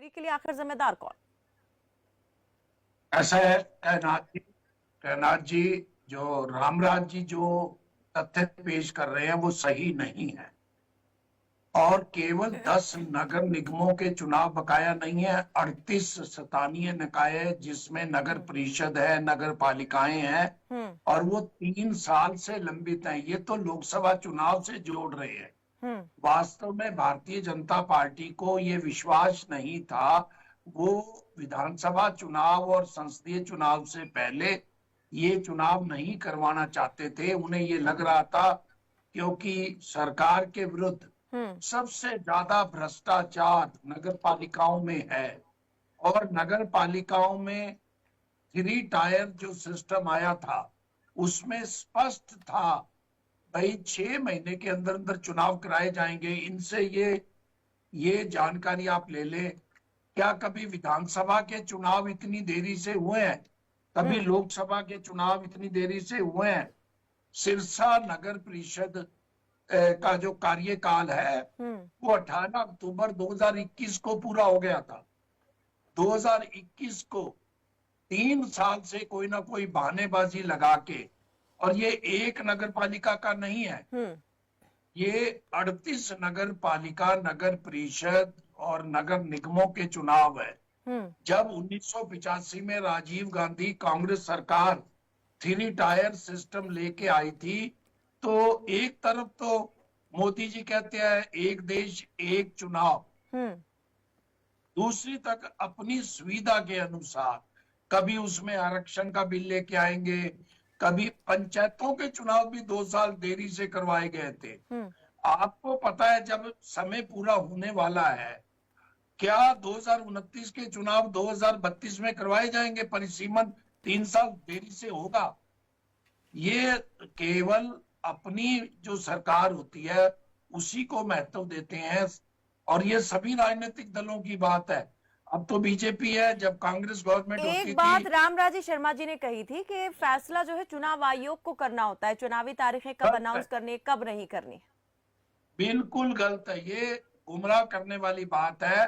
देरी के लिए आखिर जिम्मेदार कौन? ऐसा है कैनाथ जी, जो रामराज जी जो तथ्य पेश कर रहे हैं वो सही नहीं है। और केवल 10 नगर निगमों के चुनाव बकाया नहीं है, 38 स्थानीय निकाय है जिसमें नगर परिषद है, नगर पालिकाएं हैं और वो 3 साल से लंबित हैं। ये तो लोकसभा चुनाव से जोड़ रहे हैं। वास्तव में भारतीय जनता पार्टी को ये विश्वास नहीं था। वो विधानसभा चुनाव और संसदीय चुनाव से पहले ये चुनाव नहीं करवाना चाहते थे। उन्हें ये लग रहा था क्योंकि सरकार के विरुद्ध सबसे ज्यादा भ्रष्टाचार नगर पालिकाओं में है और नगर पालिकाओं में 3 टायर जो सिस्टम आया था उसमें स्पष्ट था भाई 6 महीने के अंदर अंदर चुनाव कराए जाएंगे। इनसे ये जानकारी आप ले ले। क्या कभी विधानसभा के चुनाव इतनी देरी से हुए हैं? कभी लोकसभा के चुनाव इतनी देरी से हुए हैं? सिरसा नगर परिषद का जो कार्यकाल है वो 18 अक्टूबर 2021 को पूरा हो गया था। 2021 को 3 साल से कोई ना कोई बहानेबाजी लगा के, और ये एक नगर पालिका का नहीं है, ये 38 नगर पालिका, नगर परिषद और नगर निगमों के चुनाव है। जब 1985 में राजीव गांधी कांग्रेस सरकार 3 टायर सिस्टम लेके आई थी तो एक तरफ तो मोदी जी कहते हैं एक देश एक चुनाव, दूसरी तक अपनी सुविधा के अनुसार कभी उसमें आरक्षण का बिल लेके आएंगे, कभी पंचायतों के चुनाव भी 2 साल देरी से करवाए गए थे। आपको पता है जब समय पूरा होने वाला है, क्या 2029 के चुनाव 2032 में करवाए जाएंगे? परिसीमन 3 साल देरी से होगा। ये केवल अपनी जो सरकार होती है उसी को महत्व देते हैं और ये सभी राजनीतिक दलों की बात है। अब तो बीजेपी है, जब कांग्रेस गवर्नमेंट होती थी। एक बात रामराजी शर्मा जी ने कही थी कि फैसला जो है चुनाव आयोग को करना होता है, चुनावी तारीखें कब अनाउंस करनी है कब नहीं करनी। बिल्कुल गलत है, ये गुमराह करने वाली बात है।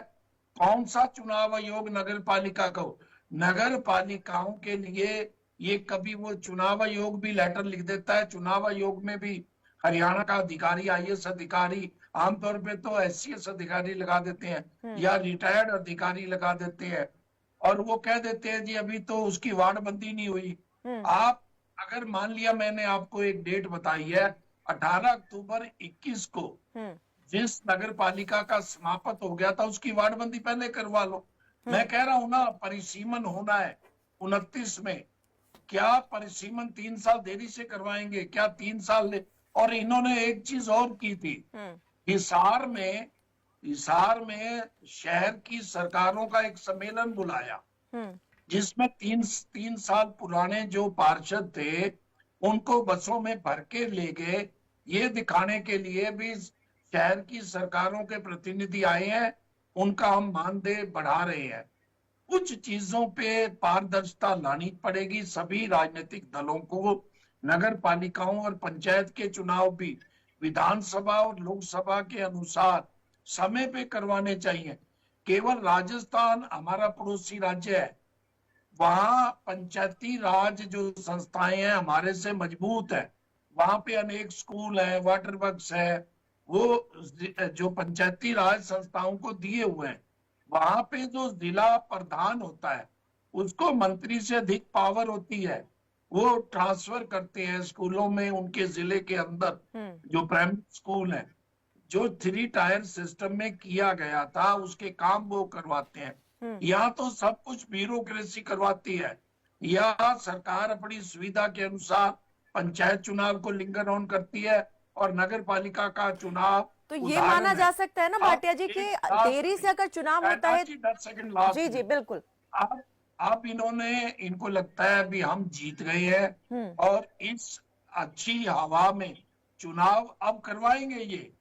कौन सा चुनाव आयोग नगर पालिका को? नगर पालिकाओं के लिए ये कभी वो चुनाव आयोग भी लेटर लिख देता है। चुनाव आयोग में भी हरियाणा का अधिकारी, आईएएस अधिकारी, आमतौर पे तो एससीएस अधिकारी लगा देते हैं या रिटायर्ड अधिकारी लगा देते हैं और वो कह देते हैं जी अभी तो उसकी वार्डबंदी नहीं हुई। आप अगर मान लिया मैंने आपको एक डेट बताई है 18 अक्टूबर 21 को जिस नगर पालिका का समाप्त हो गया था उसकी वार्डबंदी पहले करवा लो। मैं कह रहा हूं ना परिसीमन होना है 29 में, क्या परिसीमन 3 साल देरी से करवाएंगे? क्या 3 साल ले? और इन्होंने एक चीज और की थी, हिसार में शहर की सरकारों का एक सम्मेलन बुलाया जिसमें तीन साल पुराने जो पार्षद थे उनको बसों में भर के ले गए, ये दिखाने के लिए भी शहर की सरकारों के प्रतिनिधि आए हैं, उनका हम मानदेय बढ़ा रहे हैं। कुछ चीजों पे पारदर्शिता लानी पड़ेगी सभी राजनीतिक दलों को। नगर पालिकाओं और पंचायत के चुनाव भी विधानसभा और लोकसभा के अनुसार समय पे करवाने चाहिए। केवल राजस्थान हमारा पड़ोसी राज्य है, वहां पंचायती राज जो संस्थाएं हैं हमारे से मजबूत है। वहां पे अनेक स्कूल है, वाटर वर्क्स है, वो जो पंचायती राज संस्थाओं को दिए हुए हैं। वहां पे जो जिला प्रधान होता है उसको मंत्री से अधिक पावर होती है, वो ट्रांसफर करते हैं स्कूलों में उनके जिले के अंदर जो प्राइमरी स्कूल है। जो 3 टायर सिस्टम में किया गया था उसके काम वो करवाते हैं। यहाँ तो सब कुछ ब्यूरोक्रेसी करवाती है। यहाँ सरकार अपनी सुविधा के अनुसार पंचायत चुनाव को लिंगर ऑन करती है और नगर पालिका का चुनाव तो ये माना जा सकता है ना भाटिया जी कि देरी से अगर चुनाव होता है। 10 सेकंड लास्ट। जी जी बिल्कुल। अब इनको लगता है अभी हम जीत गए हैं और इस अच्छी हवा में चुनाव अब करवाएंगे। ये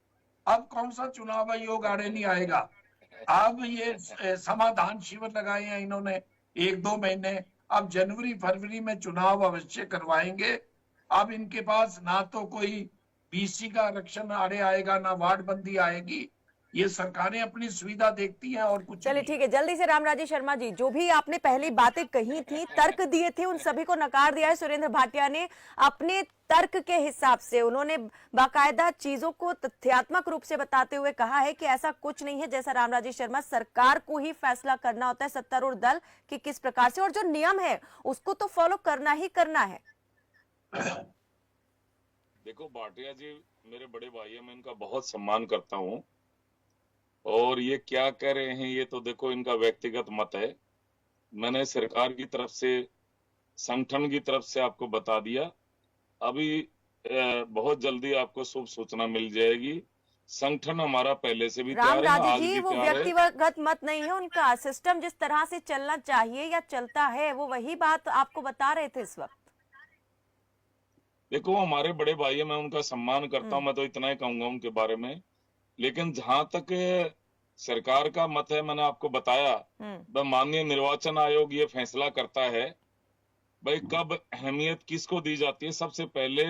अब कौन सा चुनाव आयोग आड़े नहीं आएगा। अब ये समाधान शिविर लगाए हैं इन्होंने 1-2 महीने, अब जनवरी फरवरी में चुनाव अवश्य करवाएंगे। अब इनके पास ना तो कोई बीसी का आरक्षण आड़े आएगा ना वार्ड बंदी आएगी। ये सरकारें अपनी सुविधा देखती हैं और कुछ चलिए नहीं। ठीक है, जल्दी से रामराजी शर्मा जी, जो भी आपने पहली बातें कही थी, तर्क दिए थे, उन सभी को नकार दिया है सुरेंद्र भाटिया ने अपने तर्क के हिसाब से। उन्होंने बाकायदा चीजों को तथ्यात्मक रूप से बताते हुए कहा है कि ऐसा कुछ नहीं है जैसा रामराजी शर्मा, सरकार को ही फैसला करना होता है, सत्तारूढ़ दल कि किस प्रकार से, और जो नियम है उसको तो फॉलो करना ही करना है। देखो भाटिया जी मेरे बड़े भाई है, मैं इनका बहुत सम्मान करता हूँ, और ये क्या कह रहे हैं ये तो देखो इनका व्यक्तिगत मत है। मैंने सरकार की तरफ से, संगठन की तरफ से आपको बता दिया। अभी बहुत जल्दी आपको शुभ सूचना मिल जाएगी। संगठन हमारा पहले से भी तैयार है, रामराजी आज जी, भी वो तैयार है। व्यक्तिगत मत नहीं है उनका, सिस्टम जिस तरह से चलना चाहिए या चलता है वो वही बात आपको बता रहे थे इस वक्त। देखो हमारे बड़े भाई है, मैं उनका सम्मान करता हूँ, मैं तो इतना ही कहूंगा उनके बारे में। लेकिन जहां तक सरकार का मत है, मैंने आपको बताया, वह माननीय निर्वाचन आयोग ये फैसला करता है भाई कब अहमियत किसको दी जाती है। सबसे पहले